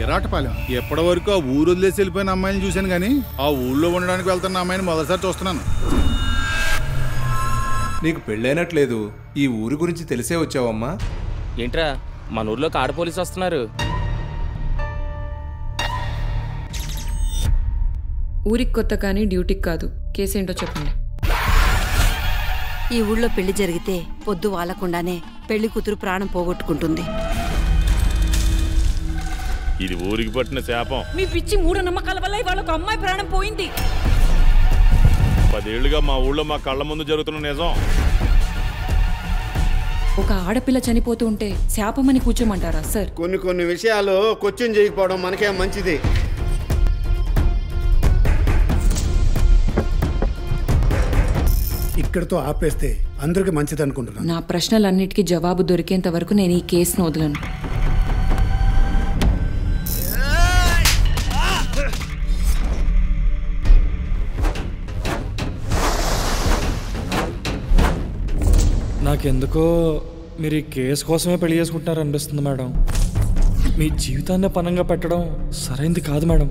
విరాటపాలెం. ఎప్పటి వరకు ఆ ఊరు వదిలేసి వెళ్ళిపోయిన అమ్మాయిని చూశాను కానీ ఆ ఊళ్ళో ఉండడానికి వెళ్తున్న అమ్మాయిని మొదటిసారి చూస్తున్నాను. నీకు పెళ్ళైనట్లేదు, ఈ ఊరి గురించి తెలిసే వచ్చావమ్మా? ఏంట్రా మన ఊర్లోకి ఆడ పోలీసు వస్తున్నారు. ఊరికి కొత్త కానీ డ్యూటీకి కాదు. కేసేంటో చెప్పండి. ఈ ఊళ్ళో పెళ్లి జరిగితే పొద్దు వాలకుండానే పెళ్లి కూతురు ప్రాణం పోగొట్టుకుంటుంది. ఇది ఊరికి పట్టిన శాపం. మీ పిచ్చి మూఢనమ్మకాల వల్ల ఇవాళ ఒక అమ్మాయి ప్రాణం పోయింది. 10 ఏళ్లుగా మా ఊళ్ళో మా కళ్ళ ముందు జరుగుతున్న నిజం. ఒక ఆడపిల్ల చనిపోతూ ఉంటే శాపమని కూర్చోమంటారా సార్? కొన్ని విషయాలు క్వశ్చన్ చేయకపోవడం మనకే మంచిది. ఇక్కడితో ఆపేస్తే అందరికి మంచిది అనుకుంటున్నాను. నా ప్రశ్నలన్నిటికీ జవాబు దొరికేంత వరకు నేను ఈ కేసును వదలను. నాకెందుకో మీరు ఈ కేసు కోసమే పెళ్లి చేసుకుంటున్నారు అనిపిస్తుంది మేడం. మీ జీవితాన్ని పనంగా పెట్టడం సరైంది కాదు మేడం.